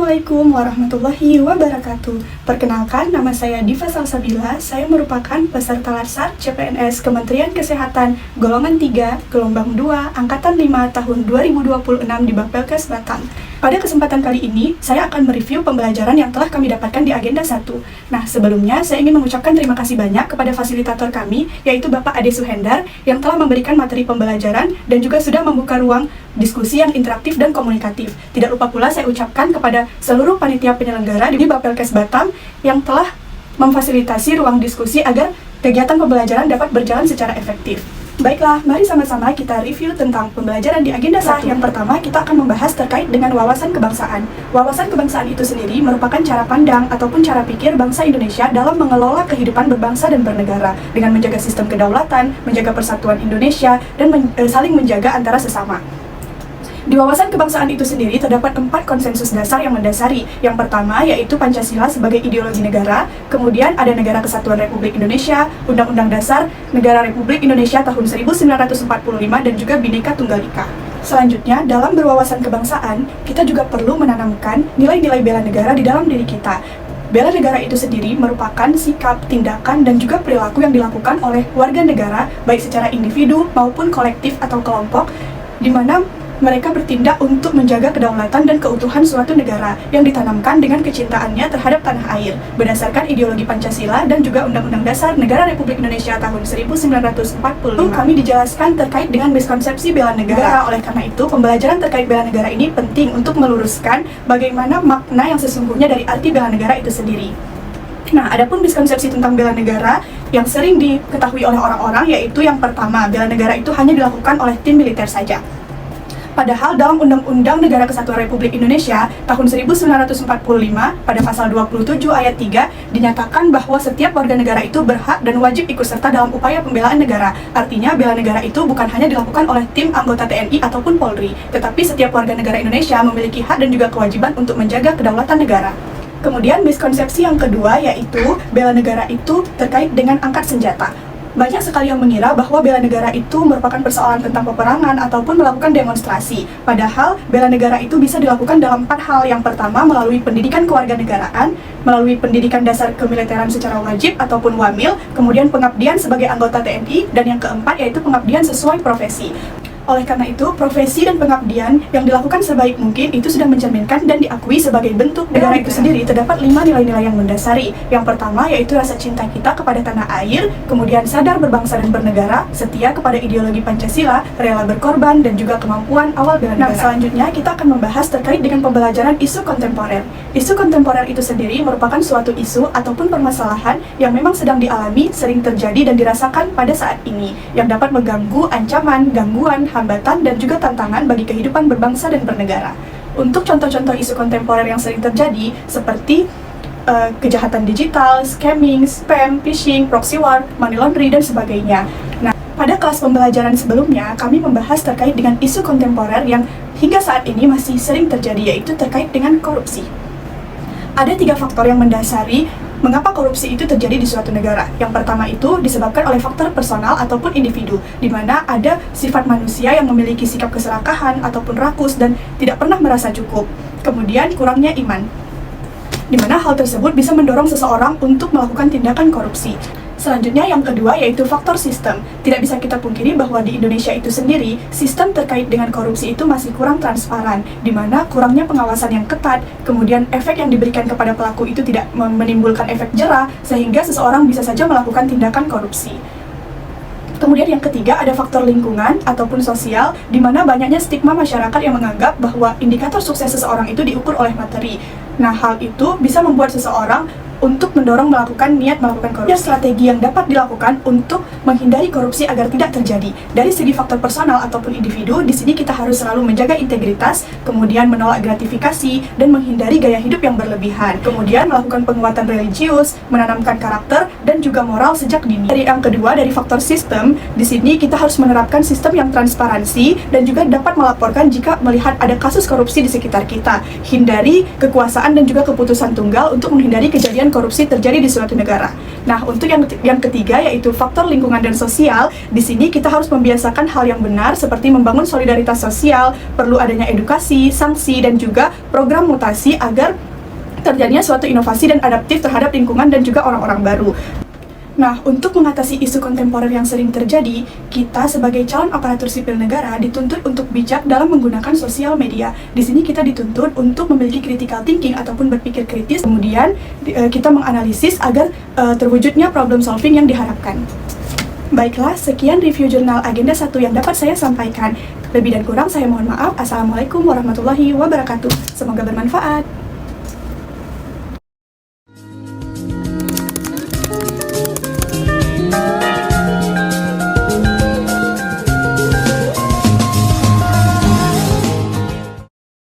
Assalamualaikum warahmatullahi wabarakatuh. Perkenalkan, nama saya Diva Salsabila. Saya merupakan peserta Larsar CPNS Kementerian Kesehatan Golongan 3, Gelombang 2, Angkatan 5 tahun 2026 di Bapelkes Batam. Pada kesempatan kali ini, saya akan mereview pembelajaran yang telah kami dapatkan di Agenda 1. Nah, sebelumnya saya ingin mengucapkan terima kasih banyak kepada fasilitator kami, yaitu Bapak Ade Suhendar, yang telah memberikan materi pembelajaran dan juga sudah membuka ruang diskusi yang interaktif dan komunikatif. Tidak lupa pula saya ucapkan kepada seluruh panitia penyelenggara di Bapelkes Batam yang telah memfasilitasi ruang diskusi agar kegiatan pembelajaran dapat berjalan secara efektif. Baiklah, mari sama-sama kita review tentang pembelajaran di Agenda 1. Yang pertama, kita akan membahas terkait dengan wawasan kebangsaan. Wawasan kebangsaan itu sendiri merupakan cara pandang ataupun cara pikir bangsa Indonesia dalam mengelola kehidupan berbangsa dan bernegara dengan menjaga sistem kedaulatan, menjaga persatuan Indonesia, dan saling menjaga antara sesama. Di wawasan kebangsaan itu sendiri terdapat 4 konsensus dasar yang mendasari. Yang pertama yaitu Pancasila sebagai ideologi negara, kemudian ada Negara Kesatuan Republik Indonesia, Undang-Undang Dasar Negara Republik Indonesia tahun 1945, dan juga Bhinneka Tunggal Ika. Selanjutnya, dalam berwawasan kebangsaan, kita juga perlu menanamkan nilai-nilai bela negara di dalam diri kita. Bela negara itu sendiri merupakan sikap, tindakan, dan juga perilaku yang dilakukan oleh warga negara, baik secara individu maupun kolektif atau kelompok, di mana mereka bertindak untuk menjaga kedaulatan dan keutuhan suatu negara yang ditanamkan dengan kecintaannya terhadap tanah air berdasarkan ideologi Pancasila dan juga Undang-Undang Dasar Negara Republik Indonesia tahun 1945. Kami dijelaskan terkait dengan miskonsepsi bela negara. Oleh karena itu, pembelajaran terkait bela negara ini penting untuk meluruskan bagaimana makna yang sesungguhnya dari arti bela negara itu sendiri. Nah, adapun miskonsepsi tentang bela negara yang sering diketahui oleh orang-orang yaitu yang pertama, bela negara itu hanya dilakukan oleh tim militer saja. Padahal dalam Undang-Undang Negara Kesatuan Republik Indonesia tahun 1945 pada pasal 27 ayat 3 dinyatakan bahwa setiap warga negara itu berhak dan wajib ikut serta dalam upaya pembelaan negara. Artinya bela negara itu bukan hanya dilakukan oleh tim anggota TNI ataupun Polri, tetapi setiap warga negara Indonesia memiliki hak dan juga kewajiban untuk menjaga kedaulatan negara. Kemudian miskonsepsi yang kedua yaitu bela negara itu terkait dengan angkat senjata. Banyak sekali yang mengira bahwa bela negara itu merupakan persoalan tentang peperangan ataupun melakukan demonstrasi. Padahal bela negara itu bisa dilakukan dalam 4 hal. Yang pertama, melalui pendidikan kewarganegaraan, melalui pendidikan dasar kemiliteran secara wajib ataupun wamil, kemudian pengabdian sebagai anggota TNI, dan yang keempat yaitu pengabdian sesuai profesi. Oleh karena itu, profesi dan pengabdian yang dilakukan sebaik mungkin itu sudah mencerminkan dan diakui sebagai bentuk negara itu sendiri. Terdapat 5 nilai-nilai yang mendasari. Yang pertama yaitu rasa cinta kita kepada tanah air, kemudian sadar berbangsa dan bernegara, setia kepada ideologi Pancasila, rela berkorban, dan juga kemampuan awal bela negara. Nah, selanjutnya kita akan membahas terkait dengan pembelajaran isu kontemporer. Isu kontemporer itu sendiri merupakan suatu isu ataupun permasalahan yang memang sedang dialami, sering terjadi dan dirasakan pada saat ini, yang dapat mengganggu, ancaman, gangguan, hambatan, dan juga tantangan bagi kehidupan berbangsa dan bernegara. Untuk contoh-contoh isu kontemporer yang sering terjadi seperti kejahatan digital, scamming, spam, phishing, proxy war, money laundry, dan sebagainya. Nah, pada kelas pembelajaran sebelumnya, kami membahas terkait dengan isu kontemporer yang hingga saat ini masih sering terjadi, yaitu terkait dengan korupsi. Ada 3 faktor yang mendasari mengapa korupsi itu terjadi di suatu negara. Yang pertama itu disebabkan oleh faktor personal ataupun individu, di mana ada sifat manusia yang memiliki sikap keserakahan ataupun rakus dan tidak pernah merasa cukup. Kemudian kurangnya iman, di mana hal tersebut bisa mendorong seseorang untuk melakukan tindakan korupsi. Selanjutnya yang kedua yaitu faktor sistem. Tidak bisa kita pungkiri bahwa di Indonesia itu sendiri, sistem terkait dengan korupsi itu masih kurang transparan, di mana kurangnya pengawasan yang ketat, kemudian efek yang diberikan kepada pelaku itu tidak menimbulkan efek jera, sehingga seseorang bisa saja melakukan tindakan korupsi. Kemudian yang ketiga ada faktor lingkungan ataupun sosial, di mana banyaknya stigma masyarakat yang menganggap bahwa indikator sukses seseorang itu diukur oleh materi. Nah, hal itu bisa membuat seseorang untuk mendorong melakukan korupsi. Strategi yang dapat dilakukan untuk menghindari korupsi agar tidak terjadi. Dari segi faktor personal ataupun individu, di sini kita harus selalu menjaga integritas, kemudian menolak gratifikasi, dan menghindari gaya hidup yang berlebihan. Kemudian melakukan penguatan religius, menanamkan karakter, dan juga moral sejak dini. Dari yang kedua, dari faktor sistem, di sini kita harus menerapkan sistem yang transparansi dan juga dapat melaporkan jika melihat ada kasus korupsi di sekitar kita. Hindari kekuasaan dan juga keputusan tunggal untuk menghindari kejadian kemungkinan korupsi terjadi di suatu negara. Nah, untuk yang ketiga yaitu faktor lingkungan dan sosial. Di sini kita harus membiasakan hal yang benar seperti membangun solidaritas sosial, perlu adanya edukasi, sanksi, dan juga program mutasi agar terjadinya suatu inovasi dan adaptif terhadap lingkungan dan juga orang-orang baru. Nah, untuk mengatasi isu kontemporer yang sering terjadi, kita sebagai calon aparatur sipil negara dituntut untuk bijak dalam menggunakan sosial media. Di sini kita dituntut untuk memiliki critical thinking ataupun berpikir kritis, kemudian kita menganalisis agar terwujudnya problem solving yang diharapkan. Baiklah, sekian review jurnal Agenda 1 yang dapat saya sampaikan. Lebih dan kurang saya mohon maaf. Assalamualaikum warahmatullahi wabarakatuh. Semoga bermanfaat.